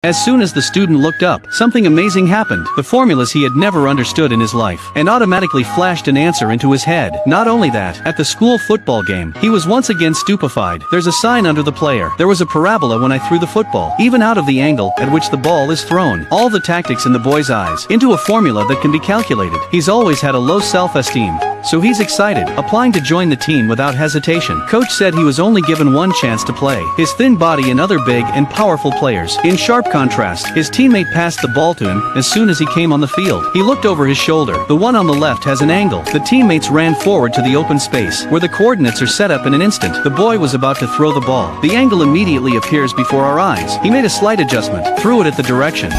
As soon as the student looked up, something amazing happened. The formulas he had never understood in his life, and automatically flashed an answer into his head. Not only that, at the school football game, he was once again stupefied. There's a sign under the player. There was a parabola when I threw the football, even out of the angle at which the ball is thrown. All the tactics in the boy's eyes, into a formula that can be calculated. He's always had a low self-esteem, so he's excited, applying to join the team without hesitation. Coach said he was only given one chance to play. His thin body and other big and powerful players. In sharp contrast, his teammate passed the ball to him as soon as he came on the field. He looked over his shoulder. The one on the left has an angle. The teammates ran forward to the open space, where the coordinates are set up in an instant. The boy was about to throw the ball. The angle immediately appears before our eyes. He made a slight adjustment, threw it at the direction.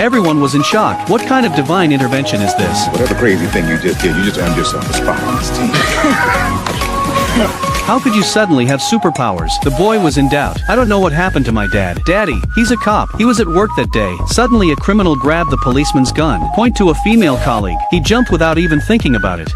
Everyone was in shock. What kind of divine intervention is this? Whatever crazy thing you just did, you just earned yourself a spot on this team. How could you suddenly have superpowers? The boy was in doubt. I don't know what happened to my dad. Daddy, he's a cop. He was at work that day. Suddenly a criminal grabbed the policeman's gun, point to a female colleague. He jumped without even thinking about it.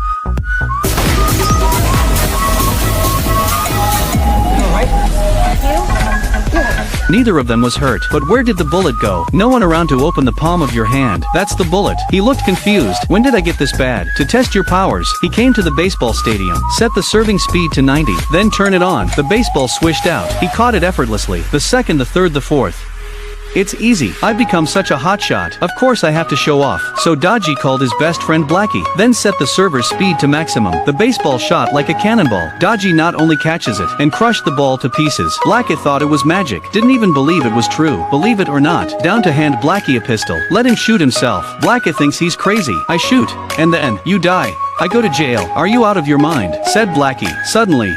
Neither of them was hurt, but where did the bullet go? No one around to open the palm of your hand. That's the bullet. He looked confused. When did I get this bad? To test your powers, he came to the baseball stadium, set the serving speed to 90, then turn it on. The baseball swished out. He caught it effortlessly. The second, the third, the fourth. It's easy. I've become such a hotshot. Of course I have to show off. So Dodgy called his best friend Blackie, then set the server's speed to maximum. The baseball shot like a cannonball. Dodgy not only catches it, and crushed the ball to pieces. Blackie thought it was magic. Didn't even believe it was true. Believe it or not, down to hand Blackie a pistol. Let him shoot himself. Blackie thinks he's crazy. I shoot. And then, you die. I go to jail. Are you out of your mind? Said Blackie. Suddenly,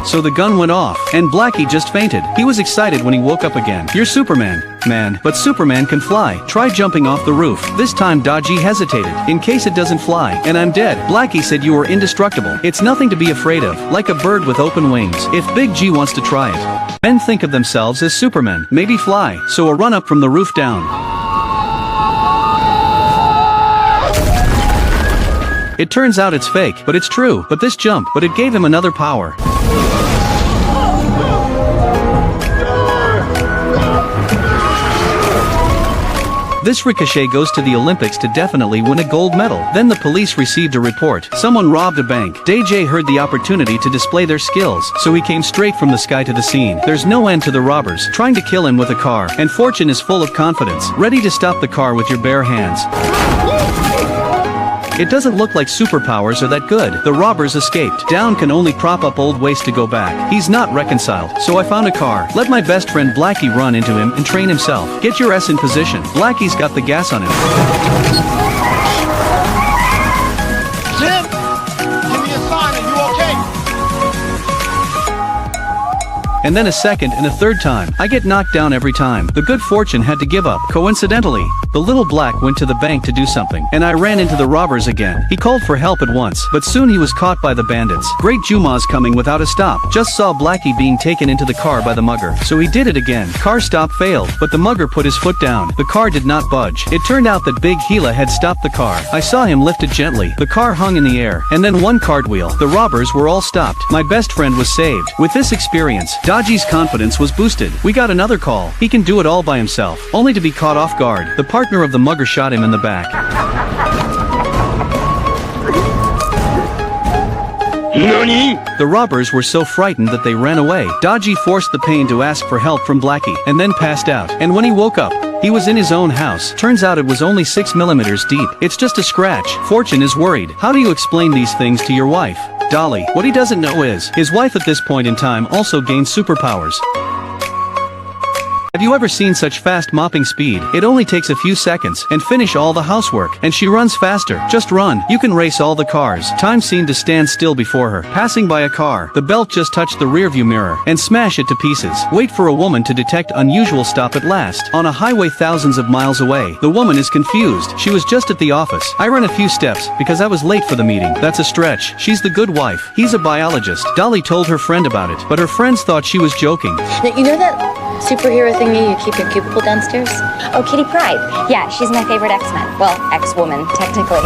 so the gun went off, and Blackie just fainted. He was excited when he woke up again. You're Superman, man, but Superman can fly. Try jumping off the roof. This time Dodgy hesitated, in case it doesn't fly, and I'm dead. Blackie said you were indestructible. It's nothing to be afraid of, like a bird with open wings. If Big G wants to try it. Men think of themselves as Supermen, maybe fly, so a run up from the roof down. It turns out it's fake, but it's true. But this jump, but it gave him another power. This ricochet goes to the Olympics to definitely win a gold medal. Then the police received a report. Someone robbed a bank. DJ heard the opportunity to display their skills, so he came straight from the sky to the scene. There's no end to the robbers, trying to kill him with a car. And Fortune is full of confidence, ready to stop the car with your bare hands. It doesn't look like superpowers are that good. The robbers escaped. Down can only prop up old waste to go back. He's not reconciled, so I found a car. Let my best friend Blackie run into him and train himself. Get your S in position. Blackie's got the gas on him. Jim, give me a sign. Are you okay? And then a second and a third time. I get knocked down every time. The good fortune had to give up. Coincidentally, the little black went to the bank to do something, and I ran into the robbers again. He called for help at once, but soon he was caught by the bandits. Great Juma's coming without a stop. Just saw Blackie being taken into the car by the mugger, so he did it again. Car stop failed, but the mugger put his foot down. The car did not budge. It turned out that Big Gila had stopped the car. I saw him lift it gently. The car hung in the air, and then one cartwheel. The robbers were all stopped. My best friend was saved. With this experience, Dodgy's confidence was boosted. We got another call. He can do it all by himself, only to be caught off guard. The partner of the mugger shot him in the back. NANI? The robbers were so frightened that they ran away. Dodgy forced the pain to ask for help from Blackie, and then passed out. And when he woke up, he was in his own house. Turns out it was only 6 millimeters deep. It's just a scratch. Fortune is worried. How do you explain these things to your wife? Dolly, what he doesn't know is, his wife at this point in time also gained superpowers. Have you ever seen such fast mopping speed? It only takes a few seconds, and finish all the housework. And she runs faster. Just run. You can race all the cars. Time seemed to stand still before her. Passing by a car, the belt just touched the rearview mirror, and smash it to pieces. Wait for a woman to detect unusual stop at last. On a highway thousands of miles away, the woman is confused. She was just at the office. I ran a few steps, because I was late for the meeting. That's a stretch. She's the good wife. He's a biologist. Dolly told her friend about it, but her friends thought she was joking. Now, you know that superhero thingy you keep your cubicle downstairs? Oh, Kitty Pryde. Yeah, she's my favorite X-Men. Well, X-Woman, technically.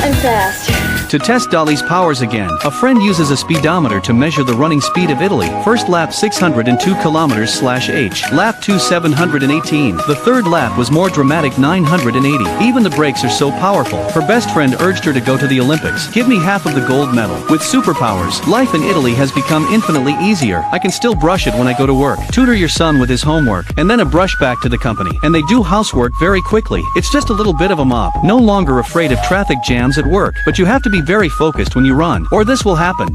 I'm fast. To test Dolly's powers again, a friend uses a speedometer to measure the running speed of Italy. First lap 602 km/h, lap 2 718. The third lap was more dramatic 980. Even the brakes are so powerful. Her best friend urged her to go to the Olympics. Give me half of the gold medal. With superpowers, life in Italy has become infinitely easier. I can still brush it when I go to work. Tutor your son with his homework, and then a brush back to the company. And they do housework very quickly. It's just a little bit of a mop. No longer afraid of traffic jams at work, but you have to be very focused when you run, or this will happen.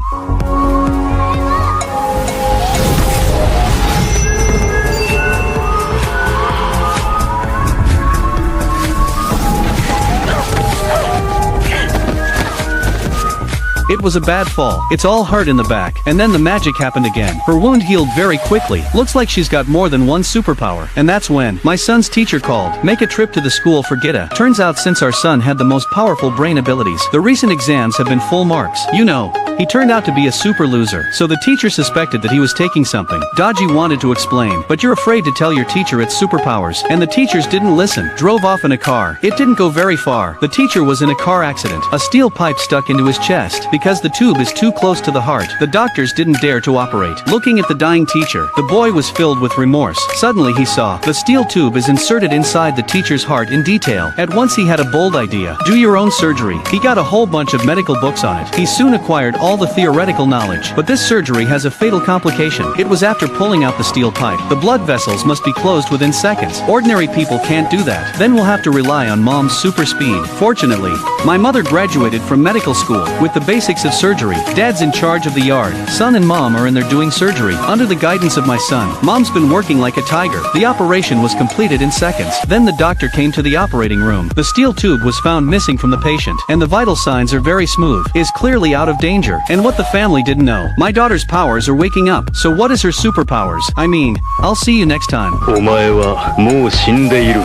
It was a bad fall. It's all hurt in the back. And then the magic happened again. Her wound healed very quickly. Looks like she's got more than one superpower. And that's when my son's teacher called. Make a trip to the school for Gitta. Turns out since our son had the most powerful brain abilities, the recent exams have been full marks. You know, he turned out to be a super loser. So the teacher suspected that he was taking something. Dodgy wanted to explain, but you're afraid to tell your teacher it's superpowers. And the teachers didn't listen. Drove off in a car. It didn't go very far. The teacher was in a car accident. A steel pipe stuck into his chest. Because the tube is too close to the heart, the doctors didn't dare to operate. Looking at the dying teacher, the boy was filled with remorse. Suddenly he saw, the steel tube is inserted inside the teacher's heart in detail. At once he had a bold idea. Do your own surgery. He got a whole bunch of medical books on it. He soon acquired all the theoretical knowledge. But this surgery has a fatal complication. It was after pulling out the steel pipe. The blood vessels must be closed within seconds. Ordinary people can't do that. Then we'll have to rely on mom's super speed. Fortunately, my mother graduated from medical school with the basics of surgery. Dad's in charge of the yard. Son and mom are in there doing surgery. Under the guidance of my son, mom's been working like a tiger. The operation was completed in seconds. Then the doctor came to the operating room. The steel tube was found missing from the patient, and the vital signs are very smooth. Is clearly out of danger. And what the family didn't know, my daughter's powers are waking up. So what is her superpowers? I mean, I'll see you next time. お前はもう死んでいる。